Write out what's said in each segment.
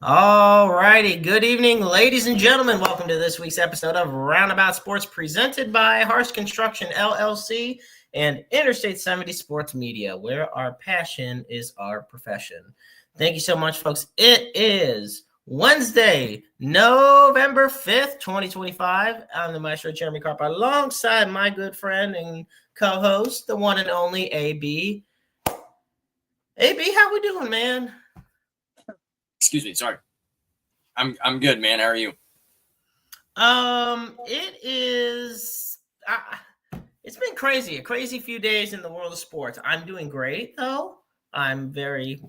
All righty. Good evening, ladies and gentlemen. Welcome to this week's episode of Roundabout Sports presented by Harsh Construction LLC and Interstate 70 Sports Media, where our passion is our profession. Thank you so much, folks. It is Wednesday, November 5th, 2025. I'm the maestro, Jeremy Carper, alongside my good friend and co-host, the one and only AB. AB, how we doing, man? Excuse me, sorry. I'm good, man. How are you? It is. It's been crazy. A crazy few days in the world of sports. I'm doing great though. I'm very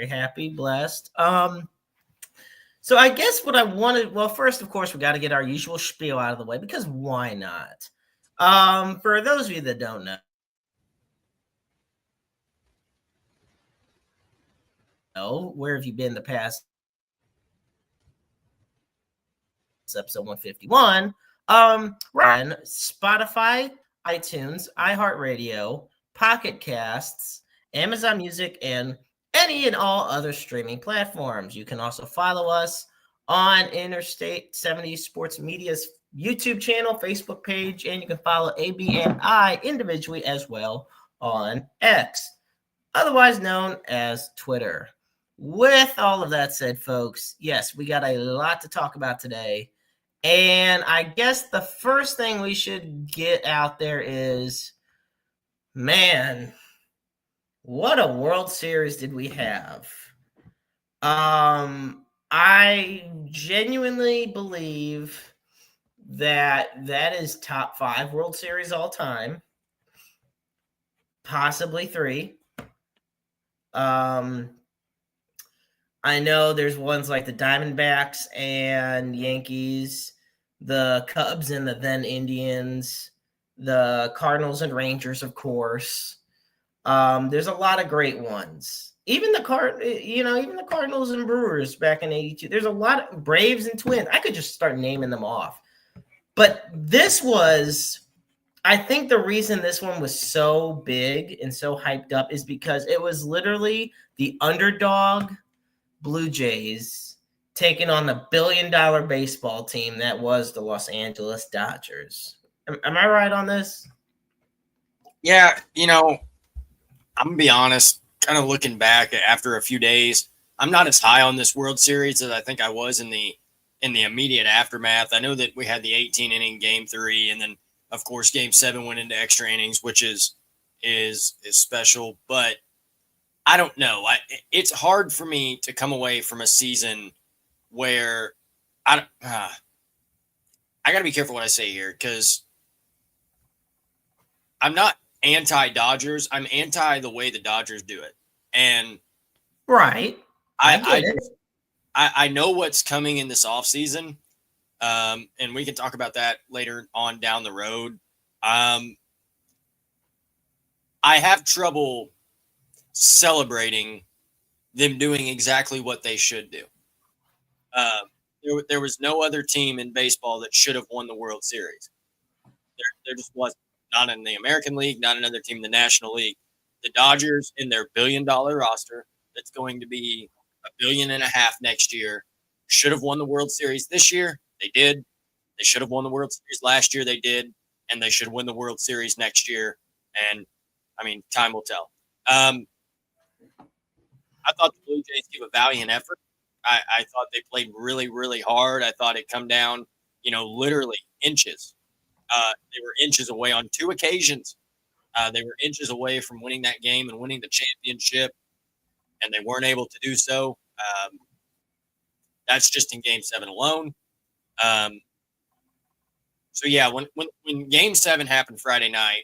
happy, blessed. So I guess what I wanted. Well, first, of course, we got to get our usual spiel out of the way because why not? For those of you that don't know, where have you been the past? Episode 151. Ryan, Spotify, iTunes, iHeartRadio, Pocket Casts, Amazon Music, and any and all other streaming platforms. You can also follow us on Interstate 70 Sports Media's YouTube channel, Facebook page, and you can follow AB and I individually as well on X, otherwise known as Twitter. With all of that said, folks, yes, we got a lot to talk about today. And I guess the first thing we should get out there is, man, what a World Series did we have? I genuinely believe that is top 5 World Series all time, possibly 3. I know there's ones like the Diamondbacks and Yankees, the Cubs and the then Indians, the Cardinals and Rangers, of course. There's a lot of great ones. Even the Cardinals and Brewers back in '82. There's a lot of Braves and Twins. I could just start naming them off. But this was, I think the reason this one was so big and so hyped up is because it was literally the underdog Blue Jays taking on the billion-dollar baseball team that was the Los Angeles Dodgers. Am I right on this? Yeah, I'm gonna be honest. Kind of looking back after a few days, I'm not as high on this World Series as I think I was in the immediate aftermath. I know that we had the 18 inning Game 3, and then of course Game 7 went into extra innings, which is special. But I don't know. It's hard for me to come away from a season where I got to be careful what I say here because I'm not anti-Dodgers. I'm anti the way the Dodgers do it. And right, I know what's coming in this offseason, and we can talk about that later on down the road. I have trouble celebrating them doing exactly what they should do. There was no other team in baseball that should have won the World Series. There just wasn't. Not in the American League, not another team in the National League. The Dodgers, in their billion-dollar roster, that's going to be $1.5 billion next year, should have won the World Series this year. They did. They should have won the World Series last year. They did. And they should win the World Series next year. And, I mean, time will tell. I thought the Blue Jays gave a valiant effort. I thought they played really, really hard. I thought it come down, literally inches. They were inches away on 2 occasions. They were inches away from winning that game and winning the championship, and they weren't able to do so. That's just in Game 7 alone. So, yeah, when Game 7 happened Friday night,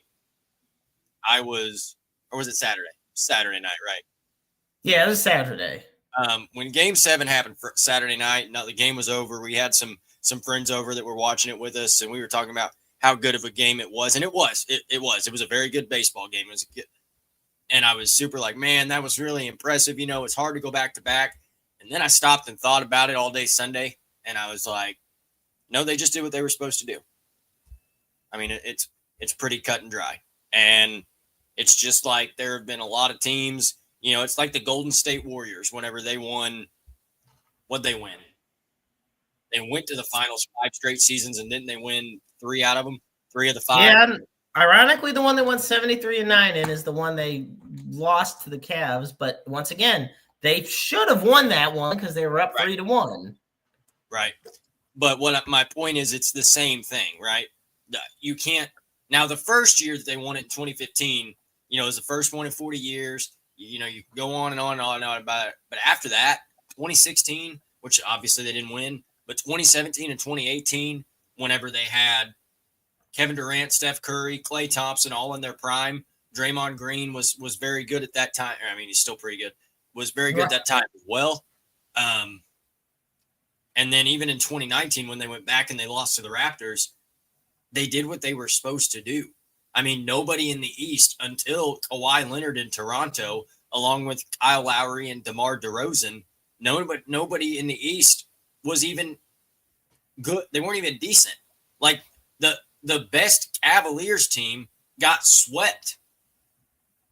or was it Saturday? Saturday night, right? Yeah, it was Saturday. When Game 7 happened for Saturday night, now the game was over. We had some friends over that were watching it with us, and we were talking about how good of a game it was. And it was. It was a very good baseball game. And I was super like, man, that was really impressive. It's hard to go back to back. And then I stopped and thought about it all day Sunday, and I was like, no, they just did what they were supposed to do. I mean, it's pretty cut and dry. And it's just like there have been a lot of teams, it's like the Golden State Warriors whenever they won What'd they win? They went to the finals 5 straight seasons, and didn't they win 3 out of them? 3 of the 5? Yeah, ironically, the one that won 73-9 in is the one they lost to the Cavs. But once again, they should have won that one because they were up 3-1. Right. But what my point is, it's the same thing, right? You can't. Now, the first year that they won it in 2015, it was the first one in 40 years. You can go on and on and on and on about it. But after that, 2016, which obviously they didn't win, but 2017 and 2018, whenever they had Kevin Durant, Steph Curry, Klay Thompson all in their prime, Draymond Green was very good at that time. I mean, he's still pretty good. Was very good at that time as well. And then even in 2019, when they went back and they lost to the Raptors, they did what they were supposed to do. I mean, nobody in the East until Kawhi Leonard in Toronto, along with Kyle Lowry and DeMar DeRozan, nobody in the East was even good. They weren't even decent. Like the best Cavaliers team got swept.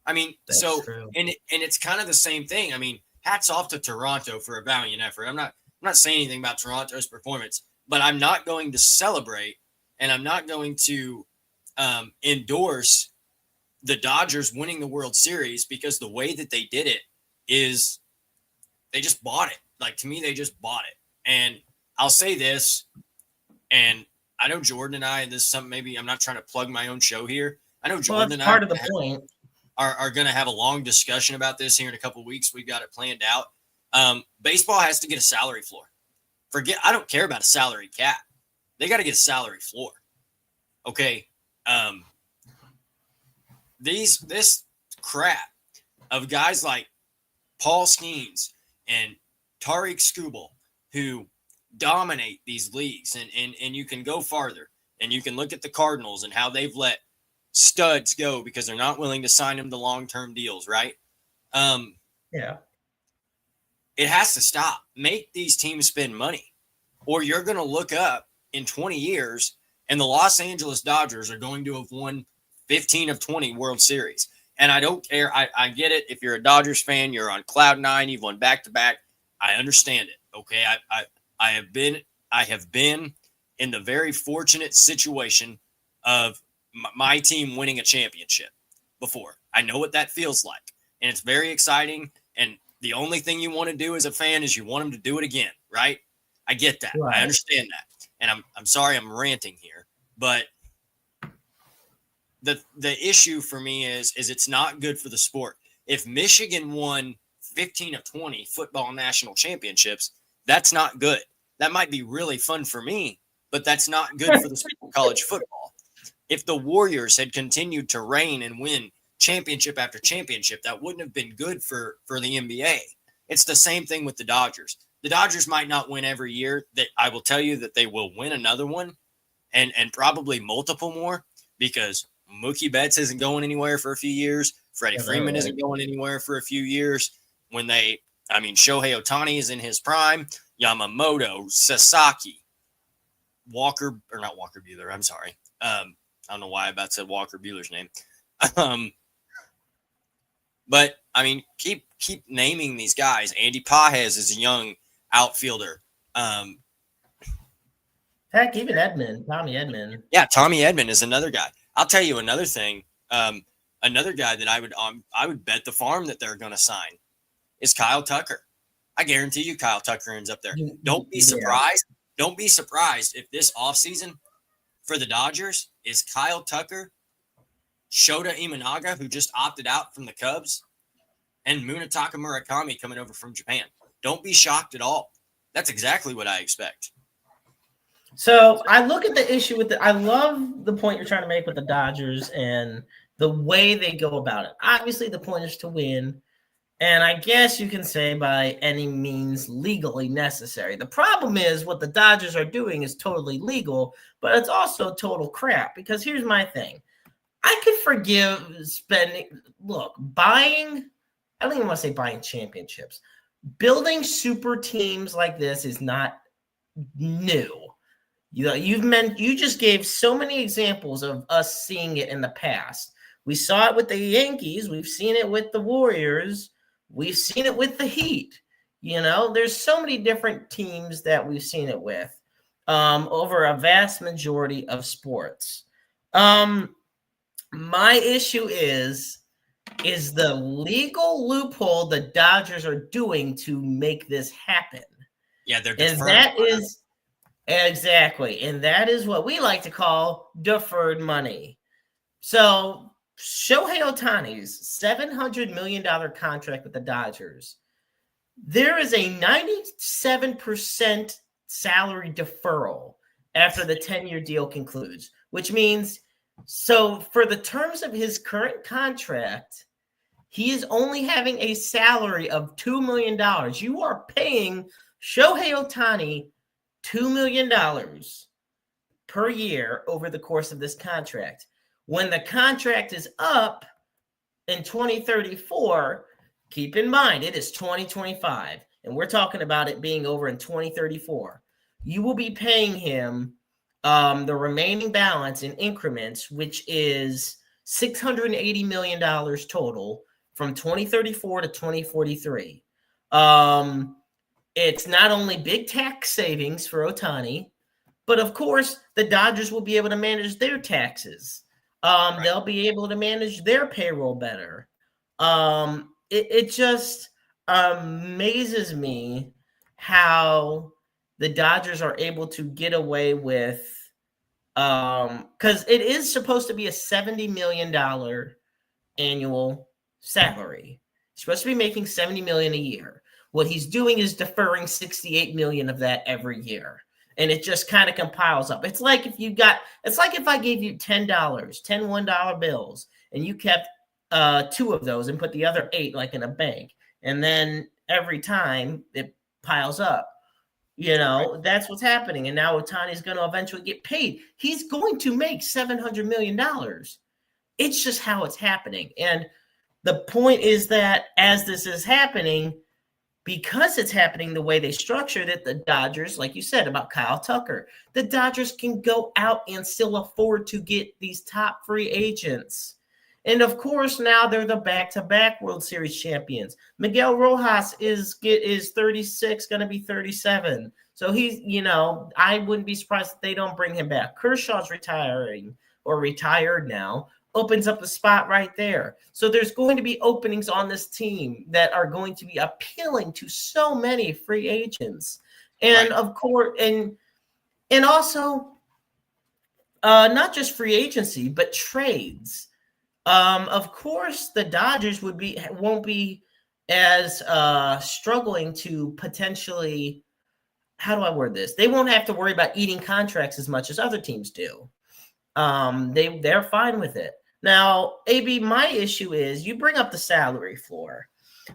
I mean, That's true. and it's kind of the same thing. I mean, hats off to Toronto for a valiant effort. I'm not saying anything about Toronto's performance, but I'm not going to celebrate and I'm not going to endorse the Dodgers winning the World Series because the way that they did it is they just bought it. Like, to me, they just bought it. And I'll say this, and I know Jordan and I, and this is something maybe I'm not trying to plug my own show here. I know Jordan and I part of the point. Are going to have a long discussion about this here in a couple of weeks. We've got it planned out. Baseball has to get a salary floor. I don't care about a salary cap. They got to get a salary floor. Okay. This crap of guys like Paul Skeens and Tariq Skubal who dominate these leagues, and you can go farther and you can look at the Cardinals and how they've let studs go because they're not willing to sign them to long-term deals, right? Yeah. It has to stop. Make these teams spend money, or you're going to look up in 20 years and the Los Angeles Dodgers are going to have won 15 of 20 World Series. And I don't care. I get it. If you're a Dodgers fan, you're on cloud nine. You've won back-to-back. I understand it. Okay. I have been in the very fortunate situation of my team winning a championship before. I know what that feels like, and it's very exciting. And the only thing you want to do as a fan is you want them to do it again, right? I get that. Right. I understand that. And I'm sorry I'm ranting here, but the issue for me is it's not good for the sport. If Michigan won 15 of 20 football national championships, that's not good. That might be really fun for me, but that's not good for the sport of college football. If the Warriors had continued to reign and win championship after championship, that wouldn't have been good for the NBA. It's the same thing with the Dodgers. The Dodgers might not win every year. That I will tell you that they will win another one and probably multiple more because Mookie Betts isn't going anywhere for a few years. Freddie Freeman isn't going anywhere for a few years. Shohei Ohtani is in his prime. Yamamoto, Sasaki, not Walker Buehler. I'm sorry. I don't know why I about said Walker Buehler's name. But I mean, keep naming these guys. Andy Pages is a young outfielder. Heck, even Tommy Edman. Yeah, Tommy Edman is another guy. I'll tell you another thing. Another guy that I would bet the farm that they're going to sign is Kyle Tucker. I guarantee you Kyle Tucker ends up there. Don't be surprised. Yeah. Don't be surprised if this offseason for the Dodgers is Kyle Tucker, Shota Imanaga, who just opted out from the Cubs, and Munetaka Murakami coming over from Japan. Don't be shocked at all. That's exactly what I expect. So I look at the issue with I love the point you're trying to make with the Dodgers and the way they go about it. Obviously, the point is to win. And I guess you can say by any means legally necessary. The problem is what the Dodgers are doing is totally legal, but it's also total crap. Because here's my thing. I could forgive buying, I don't even want to say buying championships. Building super teams like this is not new. You just gave so many examples of us seeing it in the past. We saw it with the Yankees. We've seen it with the Warriors. We've seen it with the Heat. There's so many different teams that we've seen it with over a vast majority of sports. My issue is the legal loophole the Dodgers are doing to make this happen. Yeah, they're and deferring. that is exactly, and that is what we like to call deferred money. So Shohei Ohtani's $700 million contract with the Dodgers, there is a 97% salary deferral after the 10-year deal concludes, which means, so for the terms of his current contract, he is only having a salary of $2 million. You are paying Shohei Ohtani $2 million per year over the course of this contract. When the contract is up in 2034, keep in mind, it is 2025, and we're talking about it being over in 2034. You will be paying him the remaining balance in increments, which is $680 million total from 2034 to 2043. It's not only big tax savings for Ohtani, but of course, the Dodgers will be able to manage their taxes. Right. They'll be able to manage their payroll better. It just amazes me how the Dodgers are able to get away with, because it is supposed to be a $70 million annual salary. He's supposed to be making $70 million a year. What he's doing is deferring $68 million of that every year. And it just kind of compiles up. It's like if I gave you $10, 10 $1 bills, and you kept 2 of those and put the other 8 like in a bank. And then every time it piles up. That's what's happening. And now Ohtani's going to eventually get paid. He's going to make $700 million. It's just how it's happening. And the point is that as this is happening, because it's happening the way they structured it, the Dodgers, like you said about Kyle Tucker, the Dodgers can go out and still afford to get these top free agents. And of course, now they're the back-to-back World Series champions. Miguel Rojas is 36, going to be 37. So he's, I wouldn't be surprised if they don't bring him back. Kershaw's retiring or retired now. Opens up the spot right there. So there's going to be openings on this team that are going to be appealing to so many free agents. And right. Of course, and also not just free agency, but trades. Of course, the Dodgers won't be as struggling to potentially, how do I word this? They won't have to worry about eating contracts as much as other teams do. They're fine with it. Now, AB, my issue is you bring up the salary floor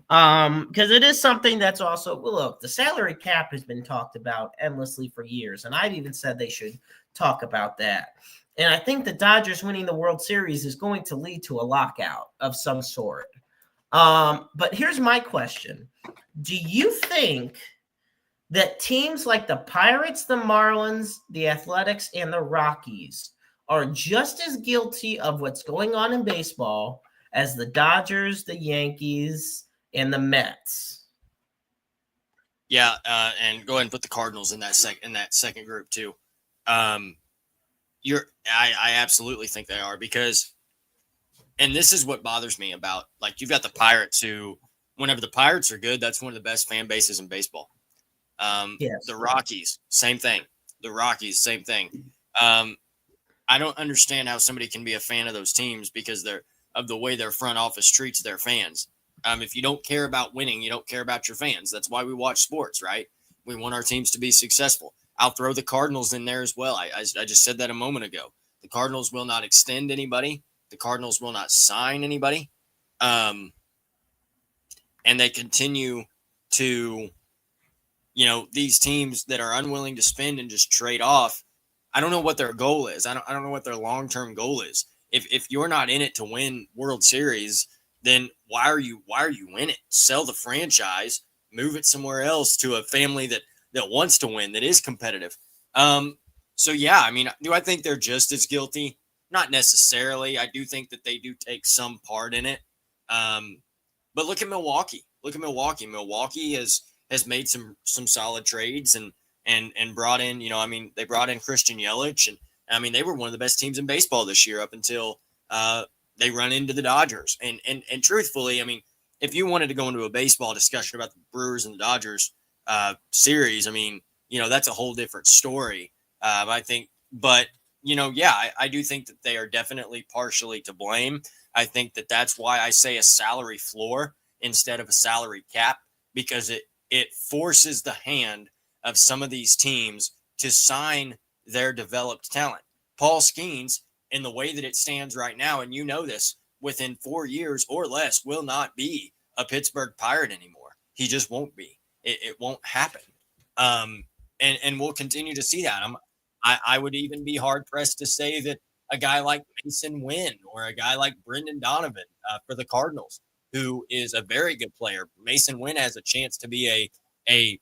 because it is something that's also, look, the salary cap has been talked about endlessly for years, and I've even said they should talk about that. And I think the Dodgers winning the World Series is going to lead to a lockout of some sort. But here's my question. Do you think that teams like the Pirates, the Marlins, the Athletics, and the Rockies are just as guilty of what's going on in baseball as the Dodgers, the Yankees, and the Mets? Yeah, and go ahead and put the Cardinals in that second group too. I absolutely think they are, because, and this is what bothers me about, like, you've got the Pirates who, whenever the Pirates are good, that's one of the best fan bases in baseball. Yes. The Rockies, same thing. The Rockies, same thing. I don't understand how somebody can be a fan of those teams because of the way their front office treats their fans. If you don't care about winning, you don't care about your fans. That's why we watch sports, right? We want our teams to be successful. I'll throw the Cardinals in there as well. I just said that a moment ago. The Cardinals will not extend anybody. The Cardinals will not sign anybody. And they continue to, these teams that are unwilling to spend and just trade off. I don't know what their goal is. I don't know what their long-term goal is. If you're not in it to win World Series, then why are you in it? Sell the franchise, move it somewhere else to a family that wants to win, that is competitive. So yeah, I mean, do I think they're just as guilty? Not necessarily. I do think that they do take some part in it. But look at Milwaukee. Milwaukee has made some solid trades and brought in, they brought in Christian Yelich, and I mean, they were one of the best teams in baseball this year up until they run into the Dodgers. And truthfully, I mean, if you wanted to go into a baseball discussion about the Brewers and the Dodgers series, I mean, that's a whole different story. I think, but I do think that they are definitely partially to blame. I think that that's why I say a salary floor instead of a salary cap, because it forces the hand of some of these teams to sign their developed talent. Paul Skeens, in the way that it stands right now, and this, within 4 years or less, will not be a Pittsburgh Pirate anymore. He just won't be. It won't happen. And we'll continue to see that. I would even be hard pressed to say that a guy like Mason Wynn or a guy like Brendan Donovan for the Cardinals, who is a very good player. Mason Wynn has a chance to be a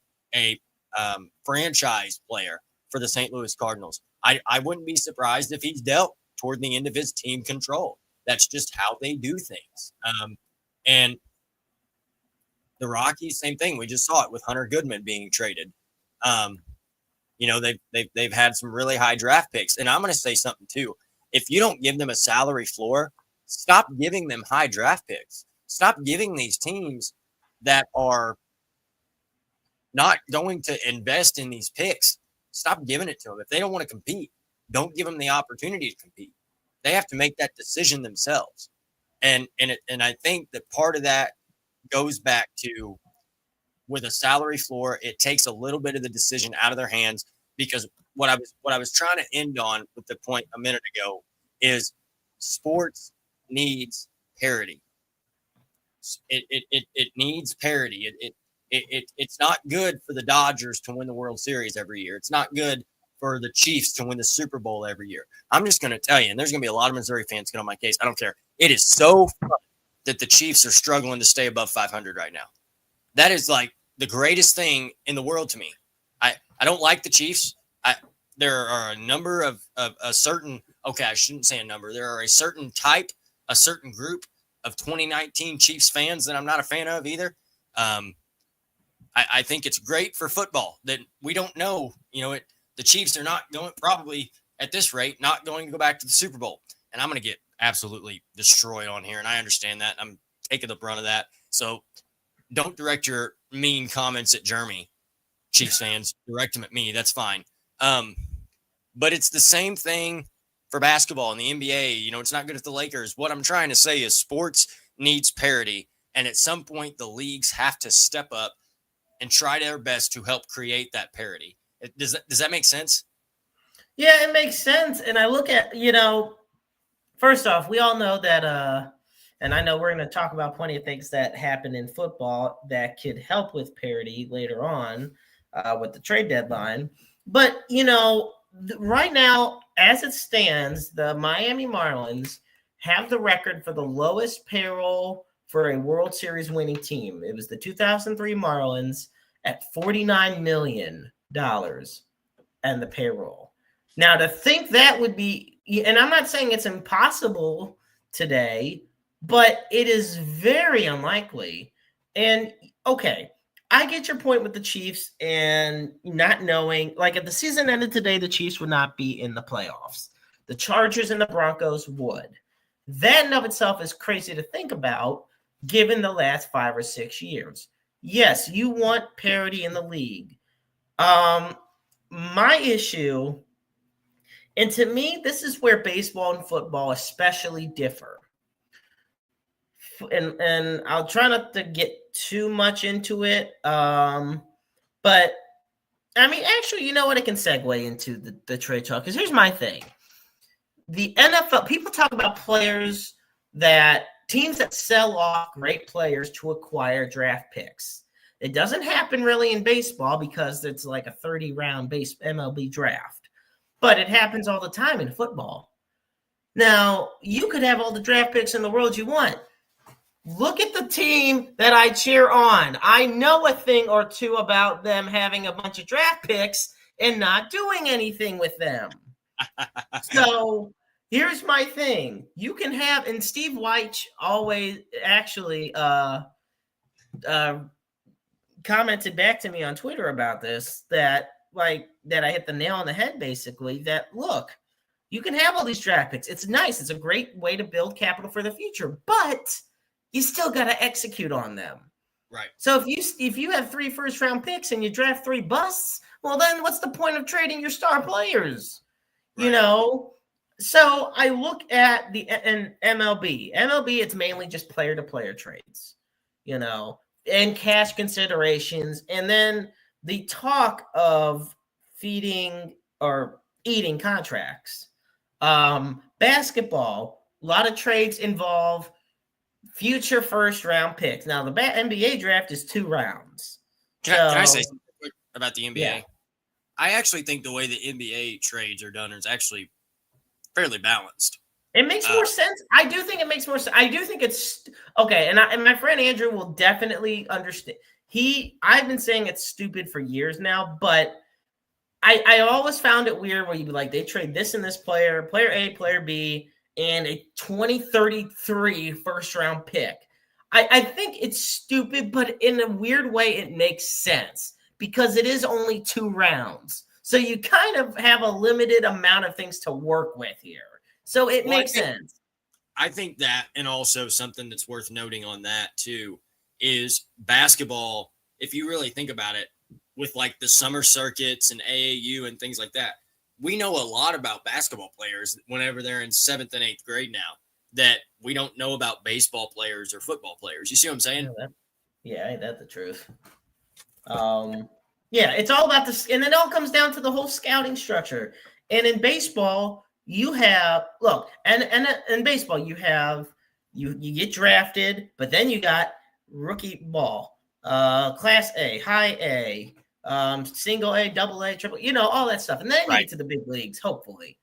franchise player for the St. Louis Cardinals. I wouldn't be surprised if he's dealt toward the end of his team control. That's just how they do things. And the Rockies, same thing. We just saw it with Hunter Goodman being traded. They've had some really high draft picks. And I'm going to say something too. If you don't give them a salary floor, stop giving them high draft picks. Stop giving these teams that are not going to invest in these picks. Stop giving it to them. If they don't want to compete, don't give them the opportunity to compete. They have to make that decision themselves. And I think that part of that goes back to, with a salary floor, it takes a little bit of the decision out of their hands, because what I was trying to end on with the point a minute ago is sports needs parity. It needs parity. It's not good for the Dodgers to win the World Series every year. It's not good for the Chiefs to win the Super Bowl every year. I'm just going to tell you, and there's going to be a lot of Missouri fans get on my case. I don't care. It is so fun that the Chiefs are struggling to stay above 500 right now. That is like the greatest thing in the world to me. I don't like the Chiefs. There are a number of a certain, I shouldn't say a number. There are a certain type, a certain group of 2019 Chiefs fans that I'm not a fan of either. I think it's great for football that we don't know, the Chiefs are not going, probably at this rate, not going to go back to the Super Bowl. And I'm going to get absolutely destroyed on here. And I understand that. I'm taking the brunt of that. So don't direct your mean comments at Jeremy, Chiefs fans. Direct them at me. That's fine. But it's the same thing for basketball and the NBA. It's not good at the Lakers. What I'm trying to say is sports needs parity. And at some point, the leagues have to step up and try their best to help create that parity. Does that make sense? Yeah, it makes sense. And I look at, first off, we all know that, and I know we're going to talk about plenty of things that happen in football that could help with parity later on with the trade deadline. But, right now, as it stands, the Miami Marlins have the record for the lowest payroll for a World Series winning team. It was the 2003 Marlins at $49 million and the payroll. Now, to think that would be, and I'm not saying it's impossible today, but it is very unlikely. And okay, I get your point with the Chiefs and not knowing, like if the season ended today, the Chiefs would not be in the playoffs. The Chargers and the Broncos would. That in of itself is crazy to think about given the last 5 or 6 years. Yes, you want parity in the league. My issue, and to me, this is where baseball and football especially differ. And I'll try not to get too much into it. But I mean, actually, you know what? I can segue into the trade talk, because here's my thing. The NFL, people talk about teams that sell off great players to acquire draft picks. It doesn't happen really in baseball because it's like a 30-round base MLB draft, but it happens all the time in football. Now, you could have all the draft picks in the world you want. Look at the team that I cheer on. I know a thing or two about them having a bunch of draft picks and not doing anything with them. So here's my thing. You can have, and Steve White always actually commented back to me on Twitter about this, that I hit the nail on the head, basically, that look, you can have all these draft picks. It's nice. It's a great way to build capital for the future, but you still got to execute on them. Right. So if you have 3 first-round picks and you draft 3 busts, well, then what's the point of trading your star players? Right. You know? So I look at the MLB. MLB, it's mainly just player-to-player trades, you know, and cash considerations. And then the talk of feeding or eating contracts. Basketball, a lot of trades involve future first-round picks. Now, the NBA draft is 2 rounds. Can I say something quick about the NBA? Yeah. I actually think the way the NBA trades are done is actually fairly balanced. It makes more sense. I do think it makes more sense. I do think it's okay. And my friend Andrew will definitely understand. I've been saying it's stupid for years now, but I always found it weird where you'd be like, they trade this and this player A, player B, and a 2033 first-round pick. I think it's stupid, but in a weird way, it makes sense because it is only 2 rounds. So you kind of have a limited amount of things to work with here. So it makes sense. I think that, and also something that's worth noting on that too, is basketball, if you really think about it, with like the summer circuits and AAU and things like that, we know a lot about basketball players whenever they're in 7th and 8th grade now that we don't know about baseball players or football players. You see what I'm saying? Yeah, ain't that the truth? Yeah, it's all about this, and it all comes down to the whole scouting structure. And in baseball, you have and in baseball, you have you get drafted, but then you got rookie ball, class A, high A, single A, double A, triple, all that stuff. And then you get to the big leagues, hopefully.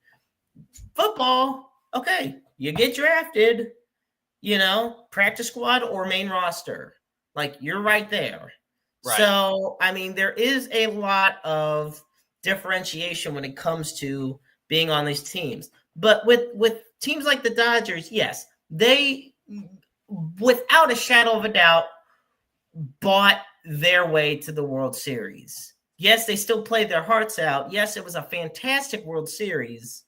Football, okay, you get drafted, practice squad or main roster. Like, you're right there. Right. So, I mean, there is a lot of differentiation when it comes to being on these teams. But with teams like the Dodgers, yes, they, without a shadow of a doubt, bought their way to the World Series. Yes, they still played their hearts out. Yes, it was a fantastic World Series.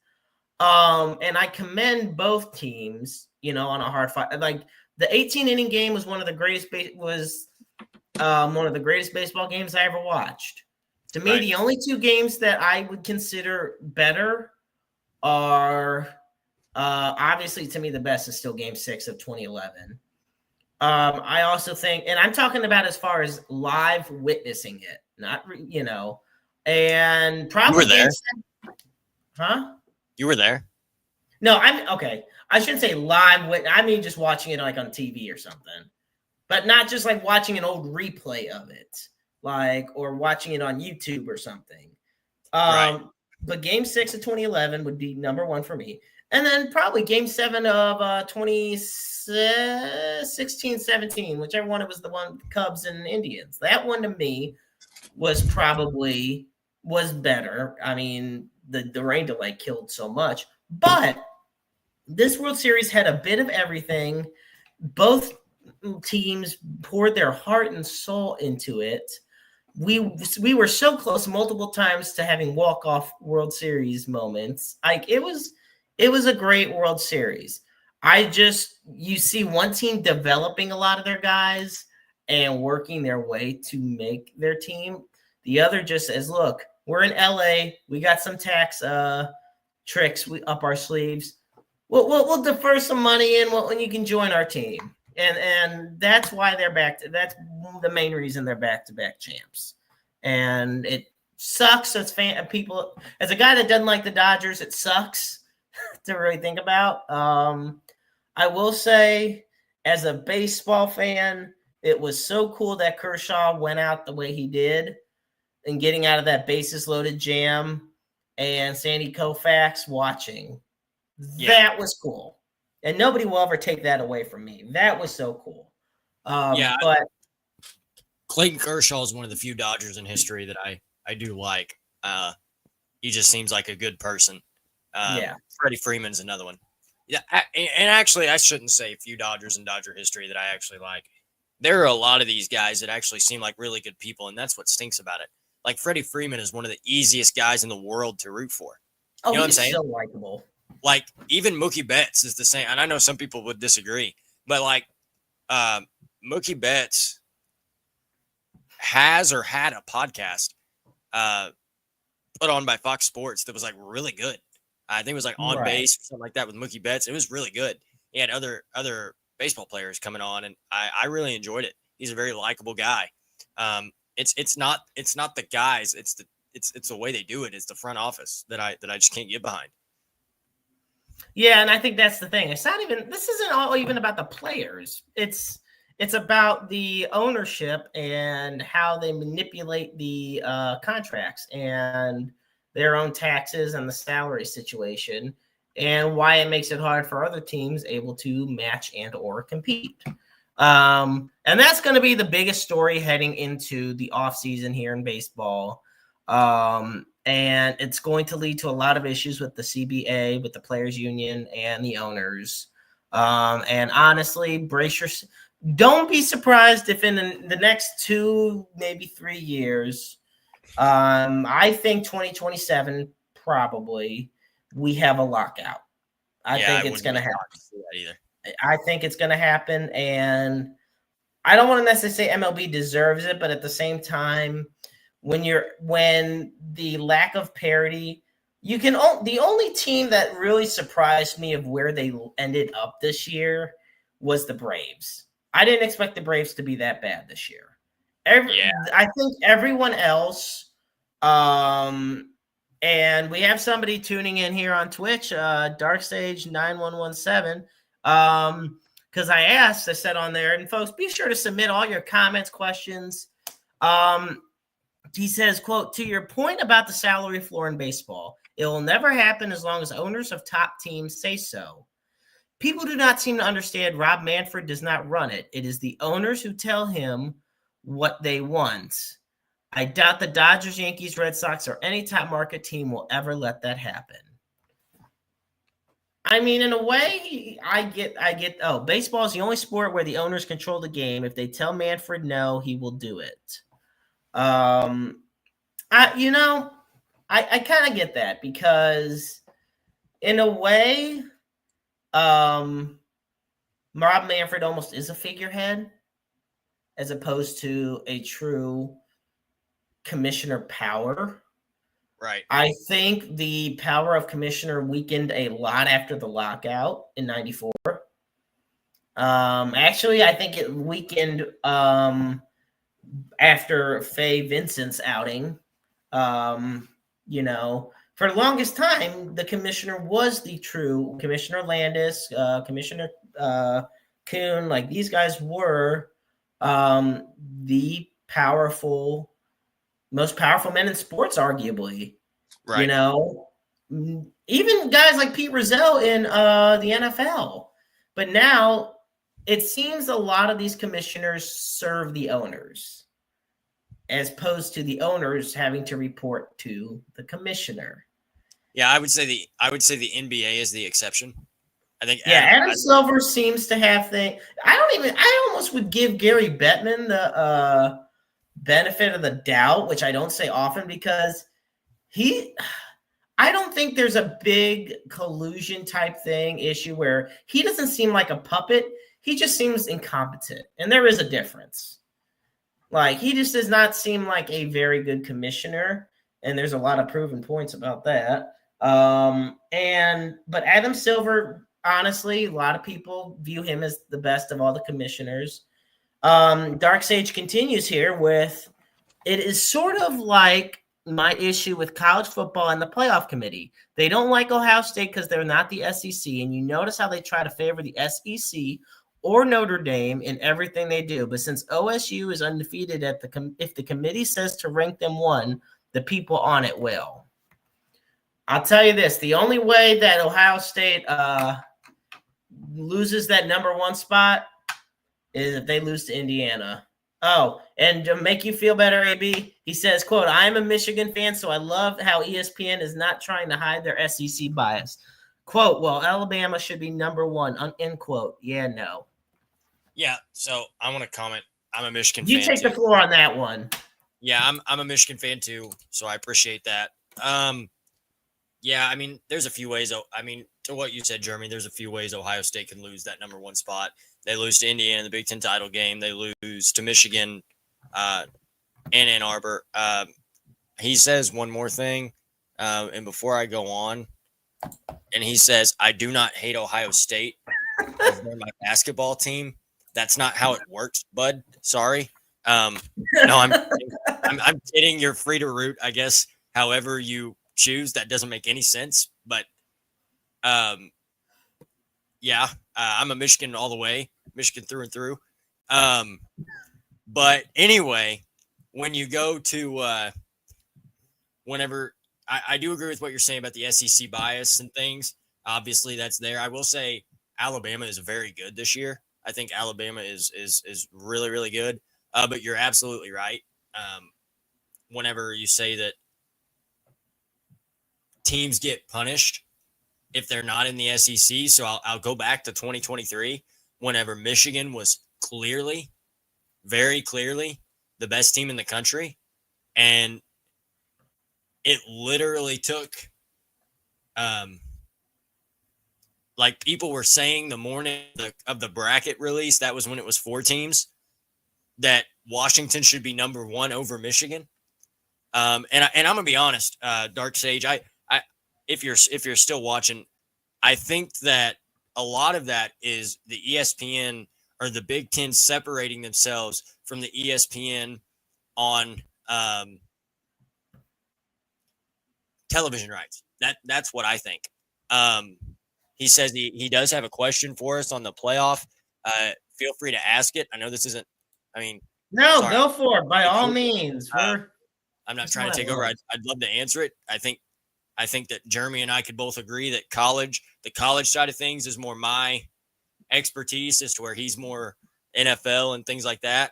And I commend both teams, on a hard fight. Like, the 18-inning game was one of the greatest baseball games I ever watched. To me, the only 2 games that I would consider better are obviously, to me, the best is still Game 6 of 2011. I also think, and I'm talking about as far as live witnessing it, not and probably you were there. Huh? You were there? No, I'm okay. I shouldn't say live. I mean, just watching it like on TV or something, but not just like watching an old replay of it, or watching it on YouTube or something. But Game 6 of 2011 would be number 1 for me. And then probably Game 7 of 2016-17, whichever one it was, the one Cubs and Indians. That one to me was better. I mean, the rain delay killed so much. But this World Series had a bit of everything. Both teams poured their heart and soul into it. We were so close multiple times to having walk-off World Series moments. It was a great World Series. You see one team developing a lot of their guys and working their way to make their team. The other just says, look, we're in LA. We got some tax tricks up our sleeves. We'll defer some money in when you can join our team. And that's why they're back. That's the main reason they're back-to-back champs. And it sucks as people. As a guy that doesn't like the Dodgers, it sucks to really think about. I will say, as a baseball fan, it was so cool that Kershaw went out the way he did, and getting out of that bases-loaded jam, and Sandy Koufax watching. Yeah. That was cool. And nobody will ever take that away from me. That was so cool. But Clayton Kershaw is one of the few Dodgers in history that I do like. He just seems like a good person. Freddie Freeman's another one. Yeah, and actually, I shouldn't say few Dodgers in Dodger history that I actually like. there are a lot of these guys that actually seem like really good people, and that's what stinks about it. Like Freddie Freeman is one of the easiest guys in the world to root for. Oh, You know what I'm he's saying? so likable. Like even Mookie Betts is the same, and I know some people would disagree, but like Mookie Betts has or had a podcast put on by Fox Sports that was like really good. I think it was like On Base or something like that with Mookie Betts. It was really good. He had other baseball players coming on, and I really enjoyed it. He's a very likable guy. It's not the guys. It's the way they do it. It's the front office that I just can't get behind. Yeah, and I think that's the thing. This isn't all even about the players. It's about the ownership and how they manipulate the contracts and their own taxes and the salary situation, and why it makes it hard for other teams able to match and or compete. And that's going to be the biggest story heading into the offseason here in baseball. And it's going to lead to a lot of issues with the CBA, with the players union and the owners. And honestly, don't be surprised if in the next 2, maybe 3 years, I think 2027, probably we have a lockout. I think it's going to happen. I think it's going to happen. And I don't want to necessarily say MLB deserves it, but at the same time, when the lack of parity, the only team that really surprised me of where they ended up this year was the Braves. I didn't expect the Braves to be that bad this year. I think everyone else, and we have somebody tuning in here on Twitch, DarkStage9117, because I said on there, and folks, be sure to submit all your comments, questions. He says, quote, to your point about the salary floor in baseball, it will never happen as long as owners of top teams say so. People do not seem to understand Rob Manfred does not run it. It is the owners who tell him what they want. I doubt the Dodgers, Yankees, Red Sox, or any top market team will ever let that happen. I mean, in a way, I get, baseball is the only sport where the owners control the game. If they tell Manfred no, he will do it. I kind of get that because in a way, Rob Manfred almost is a figurehead as opposed to a true commissioner power. Right. I think the power of commissioner weakened a lot after the lockout in 94. Actually, I think it weakened after Faye Vincent's outing. For the longest time, the commissioner was the true Commissioner Landis, Commissioner Kuhn. Like these guys were the most powerful men in sports, arguably. Right. Even guys like Pete Rozelle in the NFL. But now it seems a lot of these commissioners serve the owners, as opposed to the owners having to report to the commissioner. Yeah, I would say the NBA is the exception. I think. Adam Silver seems to have things. I almost would give Gary Bettman the benefit of the doubt, which I don't say often because I don't think there's a big collusion type issue where he doesn't seem like a puppet. He just seems incompetent, and there is a difference. Like, he just does not seem like a very good commissioner, and there's a lot of proven points about that. But Adam Silver, honestly, a lot of people view him as the best of all the commissioners. Dark Sage continues here with, it is sort of like my issue with college football and the playoff committee. They don't like Ohio State because they're not the SEC, and you notice how they try to favor the SEC or Notre Dame in everything they do. But since OSU is undefeated if the committee says to rank them 1, the people on it will. I'll tell you this, the only way that Ohio State loses that number 1 spot is if they lose to Indiana. Oh, and to make you feel better, AB, he says, quote, I'm a Michigan fan, so I love how ESPN is not trying to hide their SEC bias. Quote, well, Alabama should be number 1, end quote. Yeah, no. Yeah, so I want to comment. I'm a Michigan You fan take the too. floor on that one. Yeah, I'm a Michigan fan too, so I appreciate that. Yeah, I mean, there's a few ways. I mean, to what you said, Jeremy, there's a few ways Ohio State can lose that number 1 spot. They lose to Indiana in the Big Ten title game. They lose to Michigan and Ann Arbor. He says one more thing, and before I go on, and he says, "I do not hate Ohio State because they're my basketball team." That's not how it works, bud. Sorry. No, I'm kidding. You're free to root, I guess, however you choose. That doesn't make any sense, but um, yeah, I'm a Michigan all the way, Michigan through and through. Um, but anyway, when you go to whenever I do agree with what you're saying about the SEC bias and things. Obviously, that's there. I will say Alabama is very good this year. I think Alabama is really really good. But you're absolutely right. Whenever you say that teams get punished if they're not in the SEC, so I'll go back to 2023 whenever Michigan was clearly, very clearly, the best team in the country, and it literally took like people were saying the morning of the bracket release, that was when it was 4 teams, that Washington should be number 1 over Michigan. And I'm gonna be honest, Dark Sage, I if you're still watching, I think that a lot of that is the ESPN or the Big Ten separating themselves from the ESPN on television rights. That's what I think. Um, he says he does have a question for us on the playoff. Feel free to ask it. I know this isn't. I mean, No, sorry, go for it by all over. means. I'm not trying to take over. I'd love to answer it. I think that Jeremy and I could both agree that the college side of things is more my expertise as to where he's more NFL and things like that.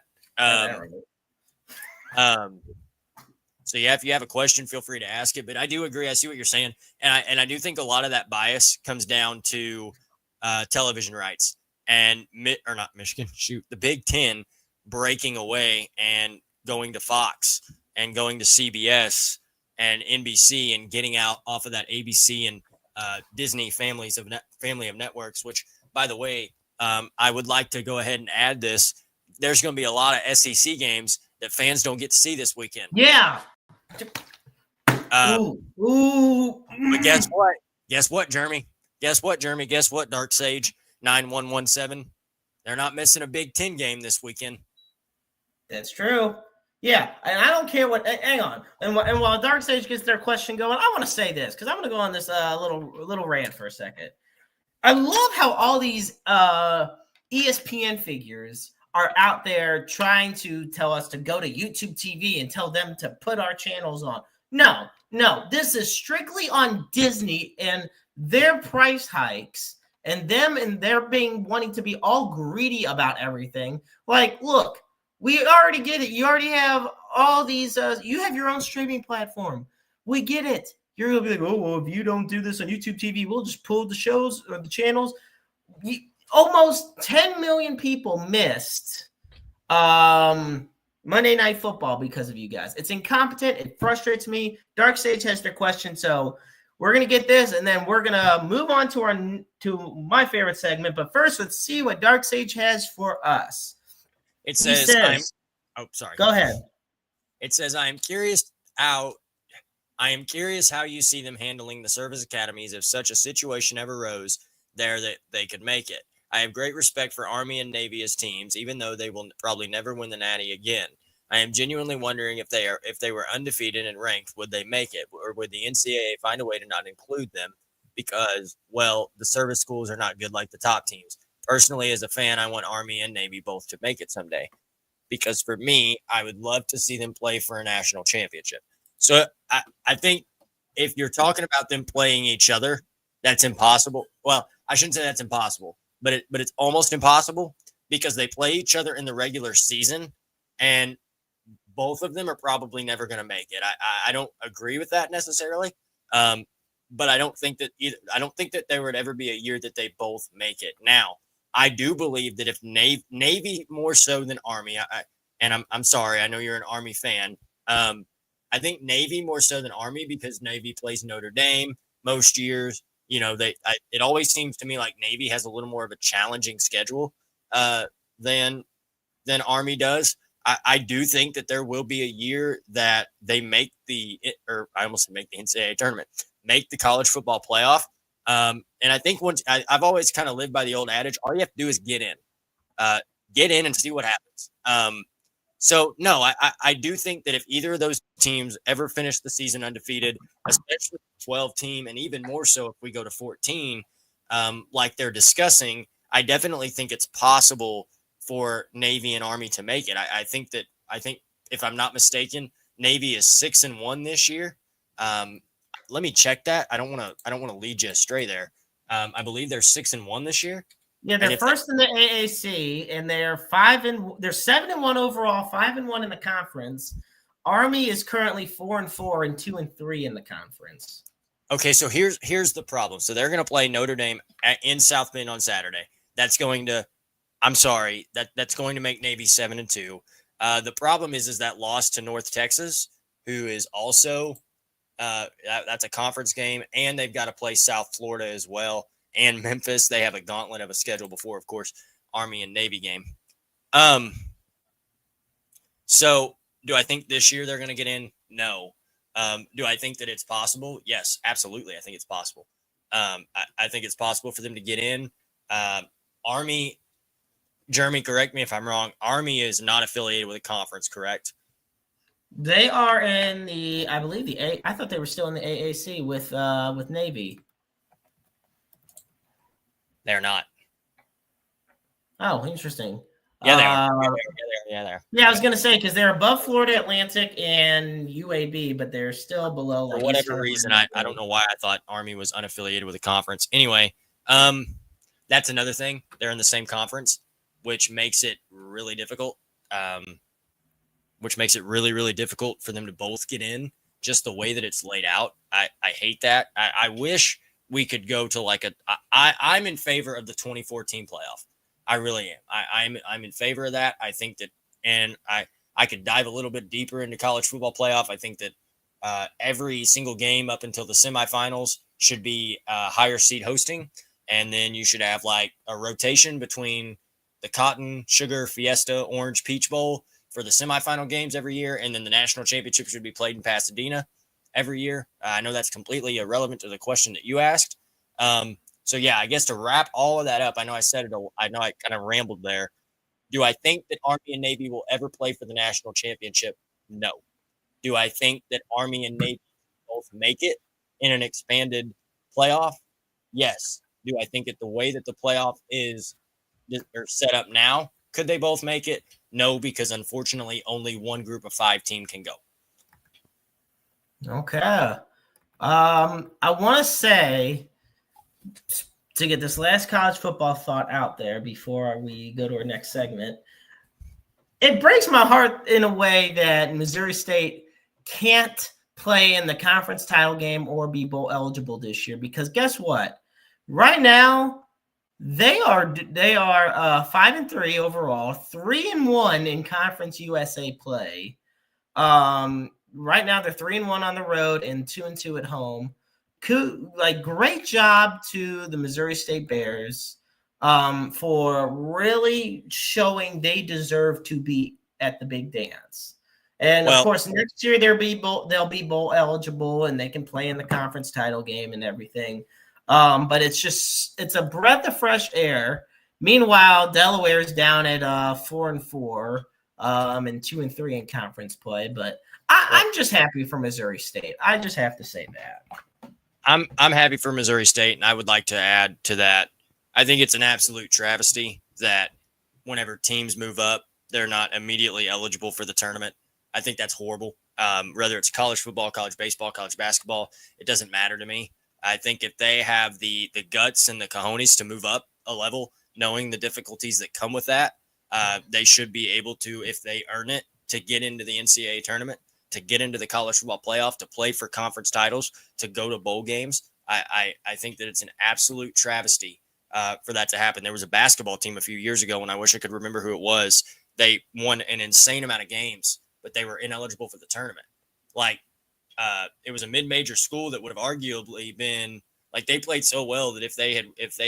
So yeah, if you have a question, feel free to ask it. But I do agree. I see what you're saying, and I do think a lot of that bias comes down to television rights and or not Michigan. Shoot, the Big Ten breaking away and going to Fox and going to CBS and NBC and getting out off of that ABC and Disney family of networks. Which, by the way, I would like to go ahead and add this. There's going to be a lot of SEC games that fans don't get to see this weekend. Yeah. Ooh. But guess what? Guess what, Jeremy? Guess what, Jeremy? Guess what, Dark Sage 9117? They're not missing a Big Ten game this weekend. That's true. Yeah, and I don't care what. Hang on, and while Dark Sage gets their question going, I want to say this because I'm going to go on this little rant for a second. I love how all these ESPN figures are out there trying to tell us to go to YouTube TV and tell them to put our channels on. No, this is strictly on Disney and their price hikes and them and their wanting to be all greedy about everything. Like, look, we already get it. You already have all these. You have your own streaming platform. We get it. You're going to be like, oh, well, if you don't do this on YouTube TV, we'll just pull the shows or the channels. Almost 10 million people missed Monday Night Football because of you guys. It's incompetent. It frustrates me. Dark Sage has their question, so we're going to get this, and then we're going to move on to my favorite segment. But first, let's see what Dark Sage has for us. It says, Go ahead. It says, I am curious how you see them handling the service academies if such a situation ever arose there that they could make it. I have great respect for Army and Navy as teams, even though they will probably never win the Natty again. I am genuinely wondering if they were undefeated and ranked, would they make it, or would the NCAA find a way to not include them because, well, the service schools are not good like the top teams. Personally, as a fan, I want Army and Navy both to make it someday, because for me, I would love to see them play for a national championship. So I think if you're talking about them playing each other, that's impossible. Well, I shouldn't say that's impossible, but it's almost impossible because they play each other in the regular season, and both of them are probably never going to make it. I don't agree with that necessarily, but I don't think that there would ever be a year that they both make it. Now, I do believe that if Navy more so than Army, I'm sorry, I know you're an Army fan. I think Navy more so than Army because Navy plays Notre Dame most years. It always seems to me like Navy has a little more of a challenging schedule than Army does. I do think that there will be a year that they make or I almost said make the NCAA tournament, make the college football playoff. And I think I've always kind of lived by the old adage, all you have to do is get in and see what happens. So no, I do think that if either of those teams ever finish the season undefeated, especially 12 team, and even more so if we go to 14, like they're discussing, I definitely think it's possible for Navy and Army to make it. I think if I'm not mistaken, Navy is 6-1 this year. Let me check that. I don't want to lead you astray there. I believe they're 6-1 this year. Yeah, they're first in the AAC, and they're 7-1 overall, 5-1 in the conference. Army is currently 4-4 and 2-3 in the conference. Okay, so here's the problem. So they're going to play Notre Dame in South Bend on Saturday. That's going to make Navy 7-2. The problem is that loss to North Texas, who is also that's a conference game, and they've got to play South Florida as well, and Memphis. They have a gauntlet of a schedule before, of course, Army and Navy game. So do I think this year they're going to get in? No. Do I think that it's possible? Yes, absolutely. I think it's possible. I think it's possible for them to get in. Army, Jeremy, correct me if I'm wrong. Army is not affiliated with a conference, correct? They are in I believe I thought they were still in the AAC with Navy. They're not. Oh, interesting. Yeah, they are. Yeah, they are. Yeah, I was going to say, because they're above Florida Atlantic and UAB, but they're still below. For whatever reason, I don't know why I thought Army was unaffiliated with a conference. Anyway, that's another thing. They're in the same conference, which makes it really difficult. Which makes it really, really difficult for them to both get in, just the way that it's laid out. I hate that. I wish we could go to I'm in favor of the 2014 playoff. I really am. I'm in favor of that. I think that, and I could dive a little bit deeper into college football playoff. I think that every single game up until the semifinals should be higher seed hosting. And then you should have like a rotation between the Cotton, Sugar, Fiesta, Orange, Peach Bowl for the semifinal games every year. And then the national championship should be played in Pasadena every year. I know that's completely irrelevant to the question that you asked. So yeah, I guess to wrap all of that up, I know I said it. I know I kind of rambled there. Do I think that Army and Navy will ever play for the national championship? No. Do I think that Army and Navy both make it in an expanded playoff? Yes. Do I think that the way that the playoff is or set up now, could they both make it? No, because unfortunately only one group of 5 team can go. Okay. I want to say, to get this last college football thought out there before we go to our next segment, it breaks my heart in a way that Missouri State can't play in the conference title game or be bowl eligible this year, because guess what? Right now, they are 5-3 overall, 3-1 in Conference USA play. Right now they're 3-1 on the road and 2-2 at home. Great job to the Missouri State Bears for really showing they deserve to be at the big dance. And of course, next year they'll be bowl eligible and they can play in the conference title game and everything. But it's a breath of fresh air. Meanwhile, Delaware is down at 4-4 and 2-3 in conference play. But I'm just happy for Missouri State. I just have to say that. I'm happy for Missouri State, and I would like to add to that. I think it's an absolute travesty that whenever teams move up, they're not immediately eligible for the tournament. I think that's horrible. Whether it's college football, college baseball, college basketball, it doesn't matter to me. I think if they have the guts and the cojones to move up a level, knowing the difficulties that come with that, they should be able to, if they earn it, to get into the NCAA tournament, to get into the college football playoff, to play for conference titles, to go to bowl games. I think that it's an absolute travesty for that to happen. There was a basketball team a few years ago, and I wish I could remember who it was. They won an insane amount of games, but they were ineligible for the tournament. Like, it was a mid-major school that would have arguably been like, they played so well that if they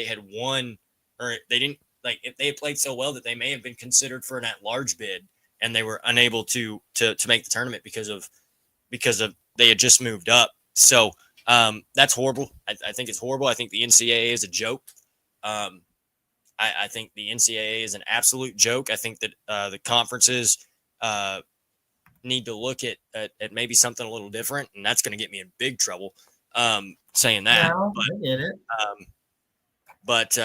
had won, or they didn't, like, if they had played so well that they may have been considered for an at-large bid, and they were unable to make the tournament because of they had just moved up. So that's horrible. I think it's horrible. I think the NCAA is a joke. I think the NCAA is an absolute joke. I think that the conferences need to look at maybe something a little different, and that's going to get me in big trouble saying that. No, I get it. But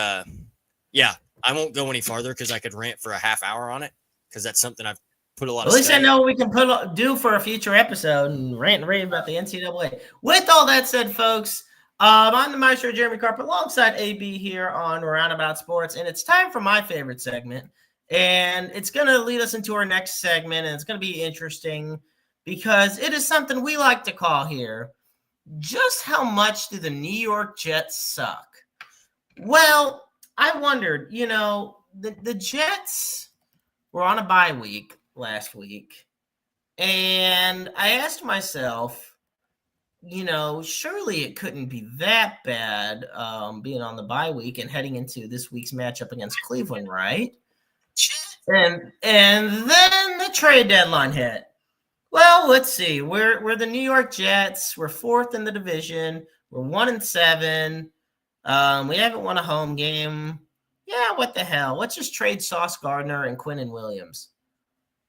yeah, I won't go any farther because I could rant for a half hour on it, because that's something I've put a lot of. At least I know what we can do for a future episode and rant and rave about the NCAA. With all that said, folks, I'm the Maestro Jeremy Carper alongside AB here on Roundabout Sports, and it's time for my favorite segment. And it's going to lead us into our next segment, and it's going to be interesting because it is something we like to call here, just how much do the New York Jets suck? Well, I wondered, the Jets were on a bye week last week, and I asked myself, surely it couldn't be that bad being on the bye week and heading into this week's matchup against Cleveland, right? And then the trade deadline hit. Well, let's see. We're the New York Jets. We're 4th in the division. We're 1-7. We haven't won a home game. Yeah, what the hell? Let's just trade Sauce Gardner and Quinnen Williams.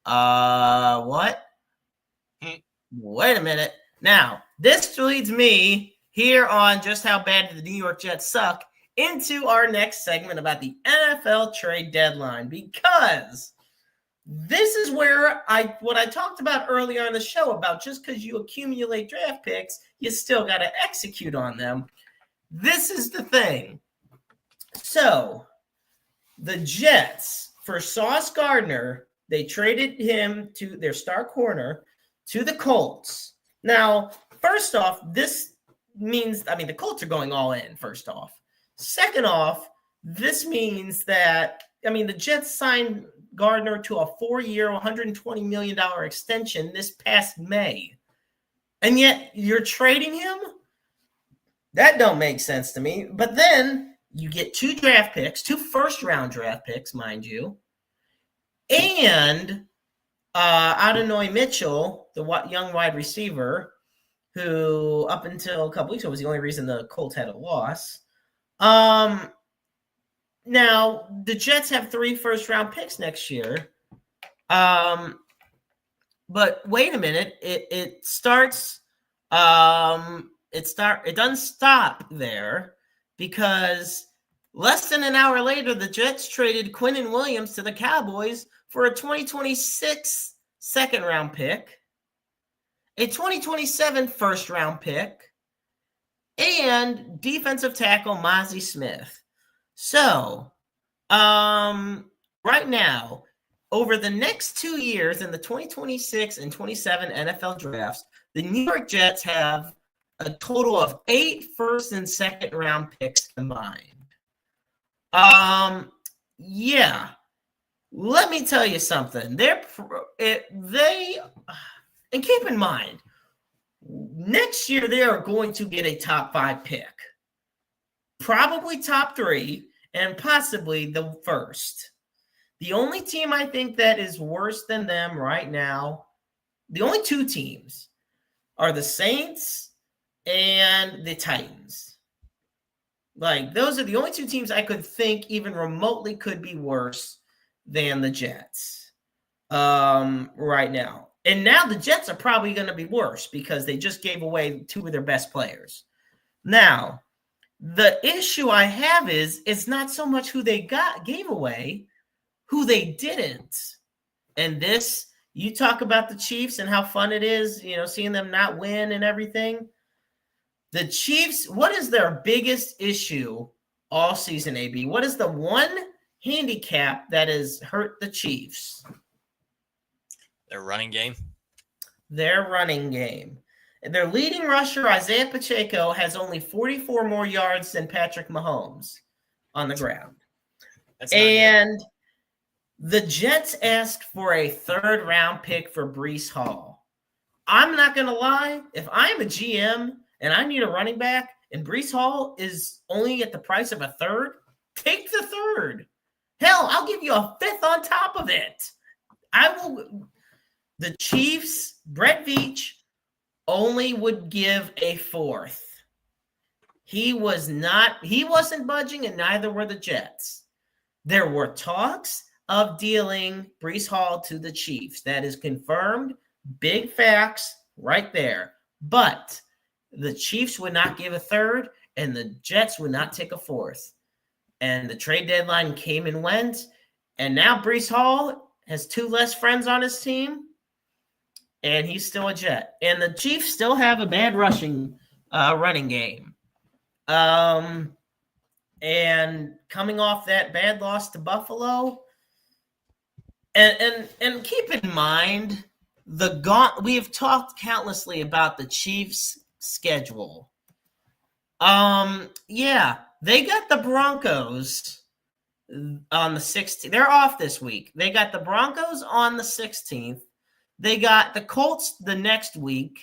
What? Wait a minute. Now, this leads me here on just how bad the New York Jets suck into our next segment about the NFL trade deadline, because this is where what I talked about earlier in the show about just because you accumulate draft picks, you still got to execute on them. This is the thing. So the Jets, for Sauce Gardner, they traded him to their star corner to the Colts. Now, first off, this means, the Colts are going all in, first off. Second off, this means that, the Jets signed Gardner to a 4-year, $120 million extension this past May. And yet you're trading him? That don't make sense to me. But then you get 2 draft picks, 2 first-round draft picks, mind you, and Adonai Mitchell, the young wide receiver, who up until a couple weeks ago was the only reason the Colts had a loss. Now, the Jets have 3 first-round picks next year. But wait a minute. It doesn't stop there, because less than an hour later, the Jets traded Quinnen Williams to the Cowboys for a 2026 second-round pick, a 2027 first-round pick, and defensive tackle Mozzie Smith. So, right now, over the next 2 years in the 2026 and 27 NFL drafts, the New York Jets have a total of 8 first and second round picks combined. Yeah. Let me tell you something. And keep in mind, next year they are going to get a top 5 pick, probably top 3, and possibly the first. The only team I think that is worse than them right now, the only 2 teams are the Saints and the Titans. Like, those are the only 2 teams I could think even remotely could be worse than the Jets right now. And now the Jets are probably going to be worse because they just gave away 2 of their best players. Now, the issue I have is it's not so much who they gave away, who they didn't. And this, you talk about the Chiefs and how fun it is, seeing them not win and everything. The Chiefs, what is their biggest issue all season, AB? What is the one handicap that has hurt the Chiefs? Their running game. Their running game. Their leading rusher, Isaiah Pacheco, has only 44 more yards than Patrick Mahomes. on the ground. That's not And the Jets asked for a third-round pick for Breece Hall. I'm not going to lie. If I'm a GM and I need a running back and Breece Hall is only at the price of a third, take the third. Hell, I'll give you a fifth on top of it. I will. The Chiefs, Brett Veach, only would give a fourth. He wasn't budging, and neither were the Jets. There were talks of dealing Breece Hall to the Chiefs. That is confirmed. Big facts right there. But the Chiefs would not give a third, and the Jets would not take a fourth. And the trade deadline came and went, and now Breece Hall has 2 less friends on his team, and he's still a Jet. And the Chiefs still have a bad running game. And coming off that bad loss to Buffalo, and keep in mind we have talked countlessly about the Chiefs' schedule. Yeah, they got the Broncos on the 16th. They're off this week. They got the Broncos on the 16th. They got the Colts the next week,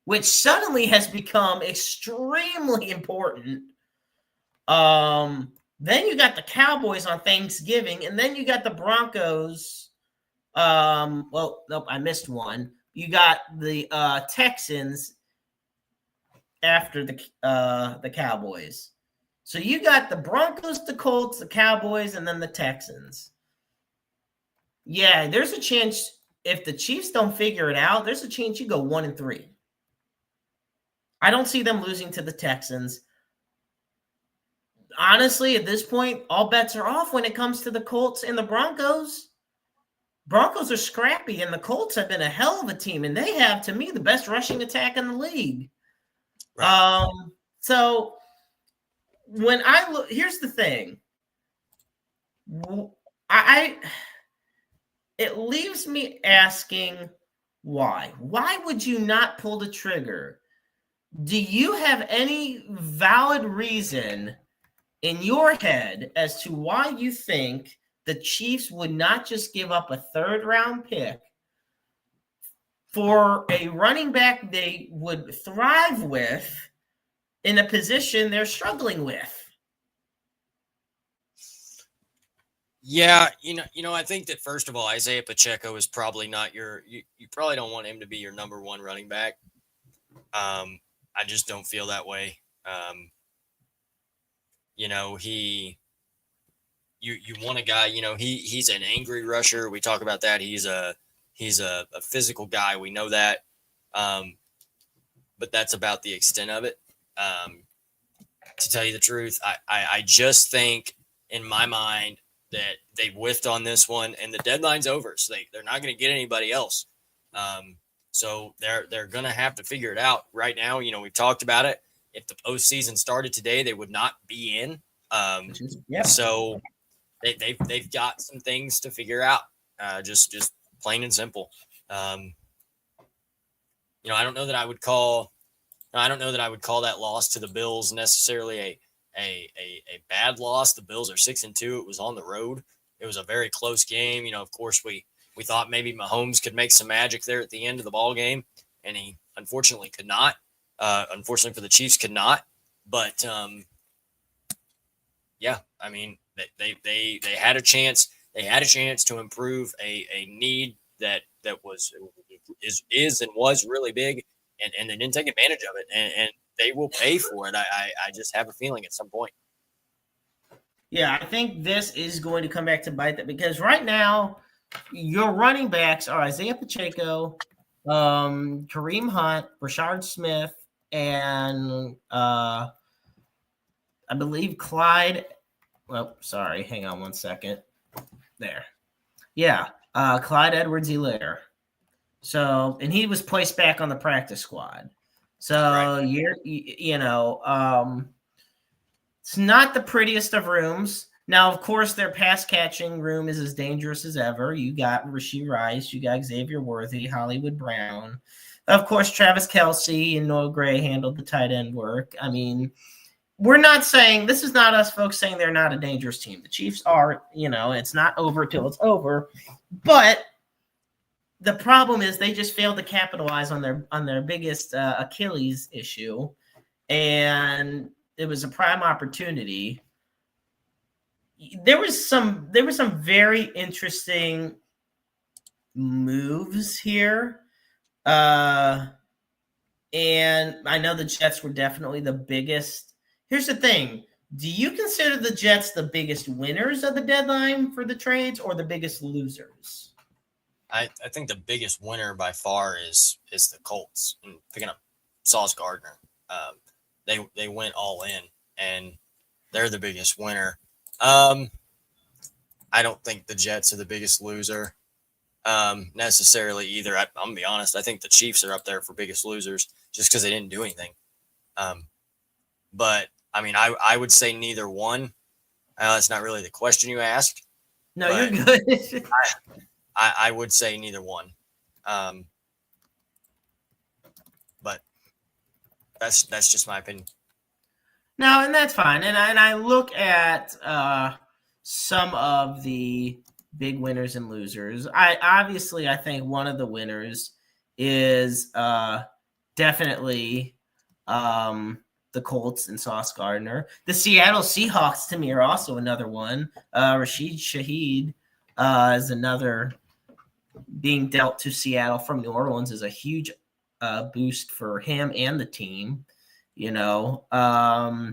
which suddenly has become extremely important. Then you got the Cowboys on Thanksgiving, and then you got the Broncos. Well, nope, I missed one. You got the Texans after the Cowboys. So you got the Broncos, the Colts, the Cowboys, and then the Texans. Yeah, there's a chance if the Chiefs don't figure it out, there's a chance you go 1-3. I don't see them losing to the Texans. Honestly, at this point, all bets are off when it comes to the Colts and the Broncos. Broncos are scrappy, and the Colts have been a hell of a team, and they have, to me, the best rushing attack in the league. Right. So when I look, here's the thing. It leaves me asking why. Why would you not pull the trigger? Do you have any valid reason in your head as to why you think the Chiefs would not just give up a third-round pick for a running back they would thrive with in a position they're struggling with? Yeah, I think that first of all, Isaiah Pacheco is probably not you probably don't want him to be your number one running back. I just don't feel that way. You want a guy, he's an angry rusher. We talk about that. He's a physical guy. We know that. But that's about the extent of it. To tell you the truth, I just think in my mind that they whiffed on this one and the deadline's over. So they're not going to get anybody else. So they're going to have to figure it out right now. We've talked about it. If the postseason started today, they would not be in. So they've got some things to figure out. Just plain and simple. I don't know that I would call that loss to the Bills necessarily a bad loss. The Bills are 6-2. It was on the road. It was a very close game. Of course we thought maybe Mahomes could make some magic there at the end of the ball game, and he unfortunately could not. Unfortunately for the Chiefs, could not. But yeah, I mean they had a chance. They had a chance to improve a need that was really big, and they didn't take advantage of it. And they will pay for it. I just have a feeling at some point. Yeah, I think this is going to come back to bite that, because right now your running backs are Isaiah Pacheco, Kareem Hunt, Rashard Smith, and I believe Clyde. Well, sorry, hang on one second. There. Yeah, Clyde Edwards-Helaire. So, and he was placed back on the practice squad. So right. It's not the prettiest of rooms. Now, of course, their pass catching room is as dangerous as ever. You got Rashee Rice, you got Xavier Worthy, Hollywood Brown. Of course, Travis Kelce and Noah Gray handled the tight end work. I mean, we're not saying, this is not us folks saying they're not a dangerous team. The Chiefs are, it's not over till it's over. But the problem is they just failed to capitalize on their biggest Achilles issue, and it was a prime opportunity. There was some very interesting moves here. And I know the Jets were definitely the biggest. Here's the thing. Do you consider the Jets the biggest winners of the deadline for the trades or the biggest losers? I think the biggest winner by far is the Colts and picking up Sauce Gardner. They went all in, and they're the biggest winner. I don't think the Jets are the biggest loser necessarily either. I'm going to be honest. I think the Chiefs are up there for biggest losers just because they didn't do anything. But, I mean, I would say neither one. That's not really the question you asked. No, you're good. I would say neither one. But that's just my opinion. No, and that's fine. And I look at some of the big winners and losers. I think one of the winners is definitely the Colts and Sauce Gardner. The Seattle Seahawks, to me, are also another one. Rashid Shaheed is another. Being dealt to Seattle from New Orleans is a huge boost for him and the team. I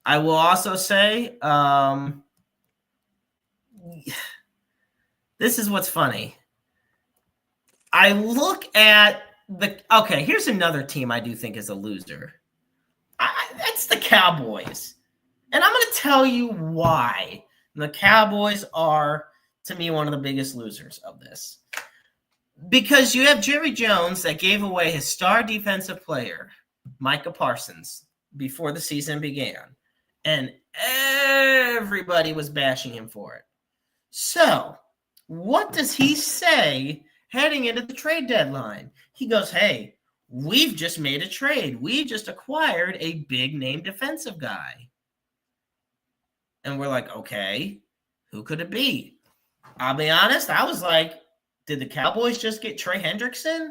will also say this is what's funny. I look at here's another team I do think is a loser. That's the Cowboys. And I'm going to tell you why the Cowboys are, to me, one of the biggest losers of this. Because you have Jerry Jones that gave away his star defensive player, Micah Parsons, before the season began. And everybody was bashing him for it. So, what does he say heading into the trade deadline? He goes, hey, we've just made a trade. We just acquired a big-name defensive guy. And we're like, okay, who could it be? I'll be honest, I was like, did the Cowboys just get Trey Hendrickson?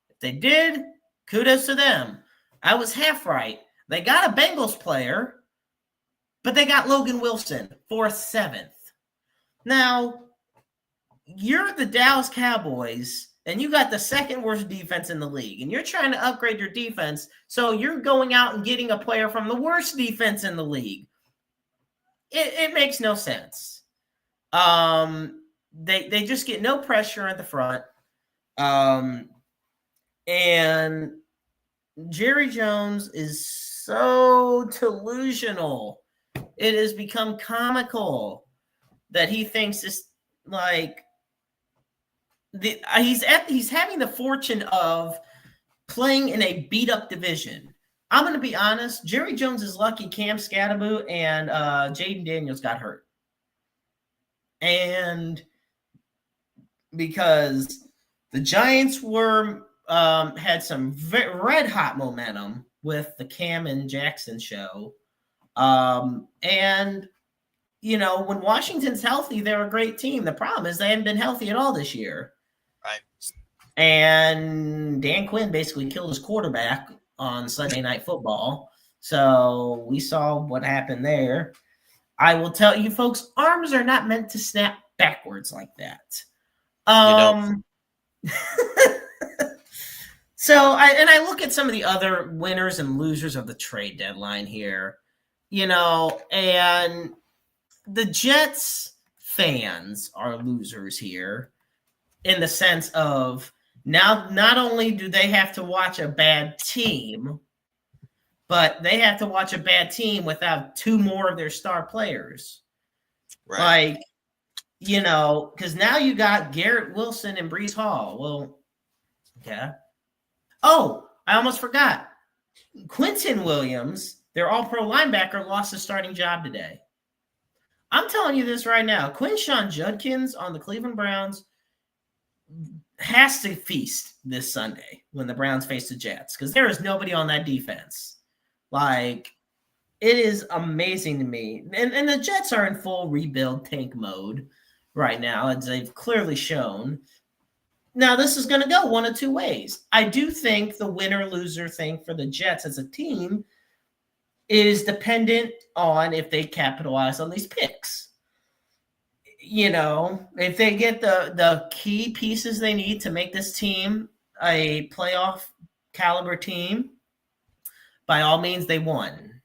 If they did, kudos to them. I was half right. They got a Bengals player, but they got Logan Wilson, 4th, 7th. Now, you're the Dallas Cowboys, and you got the second worst defense in the league, and you're trying to upgrade your defense, so you're going out and getting a player from the worst defense in the league. It makes no sense. They just get no pressure at the front. And Jerry Jones is so delusional. It has become comical that he thinks it's like he's having the fortune of playing in a beat up division. I'm going to be honest. Jerry Jones is lucky Cam Scatterboot and Jaden Daniels got hurt. And because the Giants had some red hot momentum with the Cam and Jackson show. And, when Washington's healthy, they're a great team. The problem is they haven't been healthy at all this year. Right. And Dan Quinn basically killed his quarterback on Sunday Night Football. So we saw what happened there. I will tell you, folks, arms are not meant to snap backwards like that. So I look at some of the other winners and losers of the trade deadline here, and the Jets fans are losers here in the sense of now not only do they have to watch a bad team, but they have to watch a bad team without 2 more of their star players. Right. Like, because now you got Garrett Wilson and Breece Hall. Well, okay. Oh, I almost forgot. Quentin Williams, their all-pro linebacker, lost his starting job today. I'm telling you this right now. Quinshon Judkins on the Cleveland Browns has to feast this Sunday when the Browns face the Jets because there is nobody on that defense. Like, It is amazing to me. And the Jets are in full rebuild tank mode right now, as they've clearly shown. Now, this is going to go one of two ways. I do think the winner-loser thing for the Jets as a team is dependent on if they capitalize on these picks. If they get the key pieces they need to make this team a playoff caliber team, by all means, they won.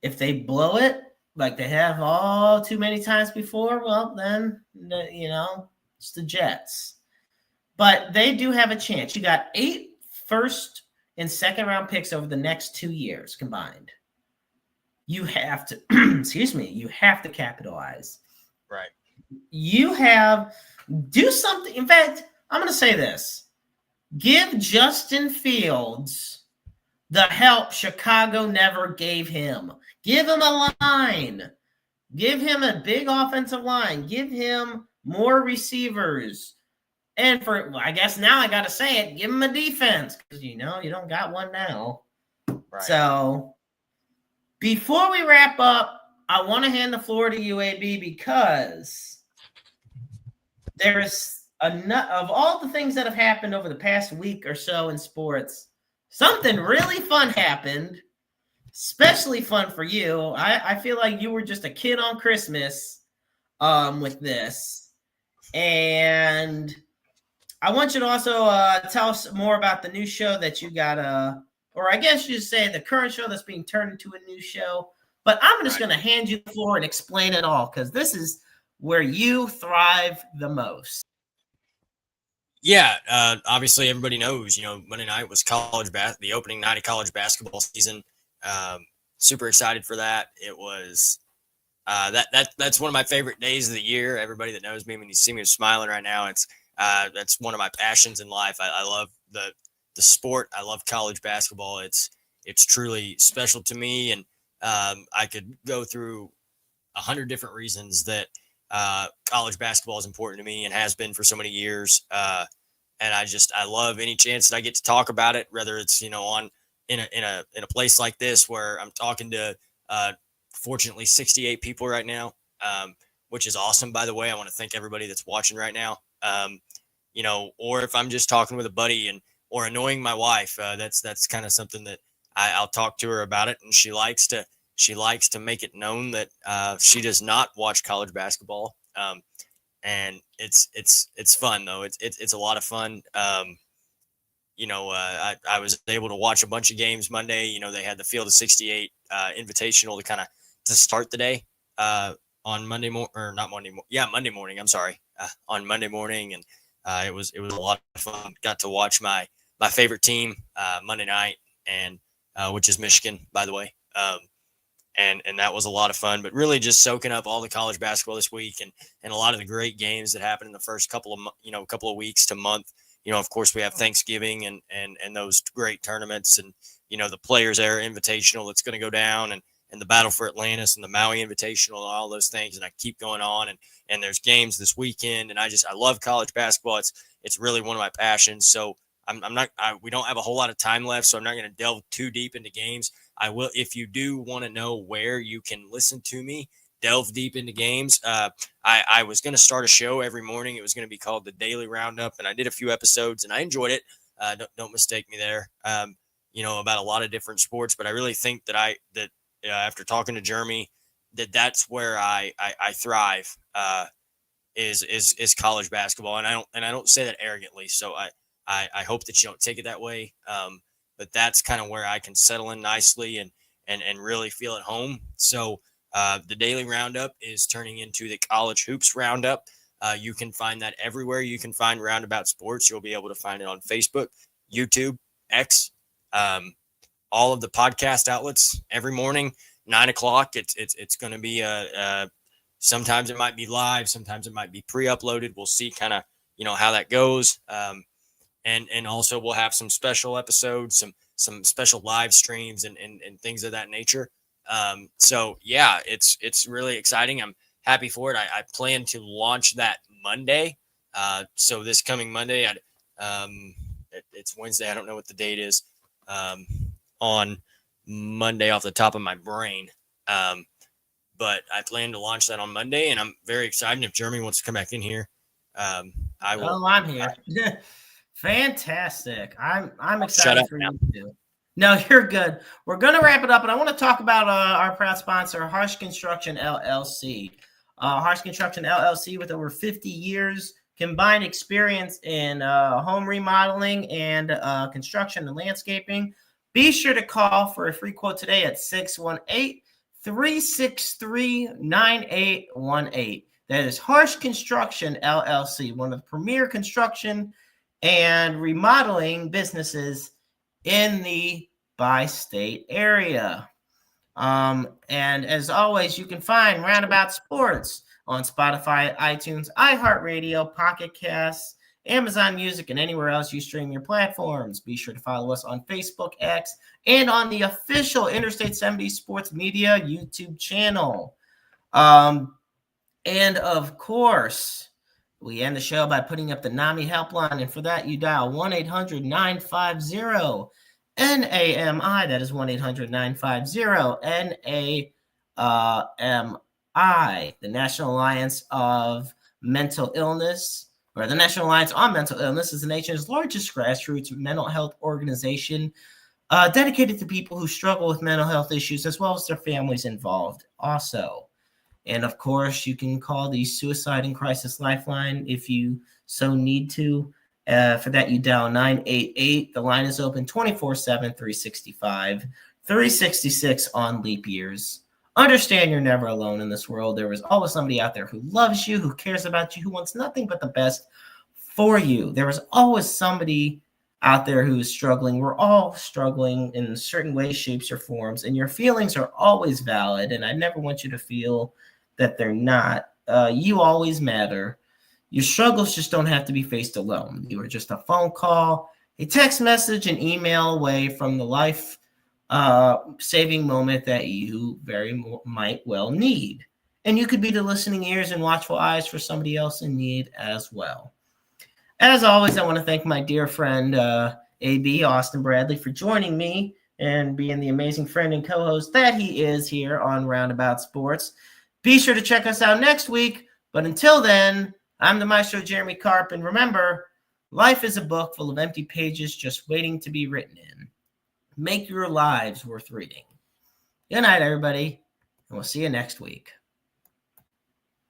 If they blow it, like they have all too many times before, well, then, it's the Jets. But they do have a chance. You got 8 first and second round picks over the next 2 years combined. You have to, you have to capitalize. Right. Do something. In fact, I'm going to say this. Give Justin Fields the help Chicago never gave him. Give him a line. Give him a big offensive line. Give him more receivers. And I guess now I got to say it, give him a defense because, you don't got one now. Right. So before we wrap up, I want to hand the floor to you, AB, because there's of all the things that have happened over the past week or so in sports, something really fun happened, especially fun for you. I feel like you were just a kid on Christmas with this. And I want you to also tell us more about the new show that you got, or I guess you say the current show that's being turned into a new show. But I'm just going to hand you the floor and explain it all because this is where you thrive the most. Yeah, obviously everybody knows, Monday night was the opening night of college basketball season. Super excited for that. It was that's one of my favorite days of the year. Everybody that knows me, when you see me smiling right now, that's one of my passions in life. I love the sport. I love college basketball. It's truly special to me, and I could go through 100 different reasons that college basketball is important to me and has been for so many years. And I love any chance that I get to talk about it, whether it's, in a place like this where I'm talking to, fortunately 68 people right now, which is awesome. By the way, I want to thank everybody that's watching right now. Or if I'm just talking with a buddy or annoying my wife, that's kind of something that I'll talk to her about it. And she likes to make it known that, she does not watch college basketball. And it's fun though. It's a lot of fun. I was able to watch a bunch of games Monday. They had the Field of 68 invitational to start the day on Monday Monday morning. I'm sorry, on Monday morning, and it was a lot of fun. Got to watch my favorite team Monday night, and which is Michigan, by the way. And that was a lot of fun, but really just soaking up all the college basketball this week and a lot of the great games that happened in the first couple of weeks to month. Of course we have Thanksgiving and those great tournaments and, the Players Era Invitational that's going to go down and the Battle for Atlantis and the Maui Invitational and all those things. And I keep going on and there's games this weekend. And I love college basketball. It's really one of my passions. So we don't have a whole lot of time left, so I'm not going to delve too deep into games. I will, if you do want to know where you can listen to me delve deep into games. I was going to start a show every morning. It was going to be called the Daily Roundup, and I did a few episodes and I enjoyed it. Don't mistake me there. About a lot of different sports, but I really think that after talking to Jeremy, that's where I thrive. Is college basketball, and I don't say that arrogantly. So I hope that you don't take it that way. But that's kind of where I can settle in nicely and really feel at home. So the Daily Roundup is turning into the College Hoops Roundup. You can find that everywhere. You can find Roundabout Sports. You'll be able to find it on Facebook, YouTube, X, all of the podcast outlets every morning, 9:00. It's going to be sometimes it might be live, sometimes it might be pre-uploaded. We'll see kind of how that goes. And also we'll have some special episodes, some special live streams and things of that nature. So yeah, it's really exciting. I'm happy for it. I plan to launch that Monday. So this coming Monday, it's Wednesday. I don't know what the date is, on Monday off the top of my brain. But I plan to launch that on Monday, and I'm very excited. If Jeremy wants to come back in here, I will. Oh, I'm here. Fantastic. I'm Shut excited up for now. you too. No, you're good. We're going to wrap it up, and I want to talk about our proud sponsor, Harsh Construction LLC. Harsh Construction LLC, with over 50 years combined experience in home remodeling and construction and landscaping. Be sure to call for a free quote today at 618-363-9818. That is Harsh Construction LLC, one of the premier construction and remodeling businesses in the bi-state area. And as always, you can find Roundabout Sports on Spotify, iTunes, iHeartRadio, Pocket Casts, Amazon Music, and anywhere else you stream your platforms. Be sure to follow us on Facebook, X, and on the official Interstate 70 Sports Media YouTube channel. And of course, we end the show by putting up the NAMI helpline. And for that, you dial 1-800-950-NAMI. That is 1-800-950-NAMI. The National Alliance of Mental Illness, or the National Alliance on Mental Illness, is the nation's largest grassroots mental health organization dedicated to people who struggle with mental health issues, as well as their families involved also. And of course, you can call the Suicide and Crisis Lifeline if you so need to. For that, you dial 988. The line is open 24/7, 365, 366 on leap years. Understand you're never alone in this world. There is always somebody out there who loves you, who cares about you, who wants nothing but the best for you. There is always somebody out there who is struggling. We're all struggling in certain ways, shapes, or forms, and your feelings are always valid. And I never want you to feel that they're not. You always matter. Your struggles just don't have to be faced alone. You are just a phone call, a text message, an email away from the life saving moment that you might well need. And you could be the listening ears and watchful eyes for somebody else in need as well. As always, I want to thank my dear friend, AB Austin Bradley, for joining me and being the amazing friend and co-host that he is here on Roundabout Sports. Be sure to check us out next week. But until then, I'm the Maestro Jeremy Karp. And remember, life is a book full of empty pages just waiting to be written in. Make your lives worth reading. Good night, everybody. And we'll see you next week.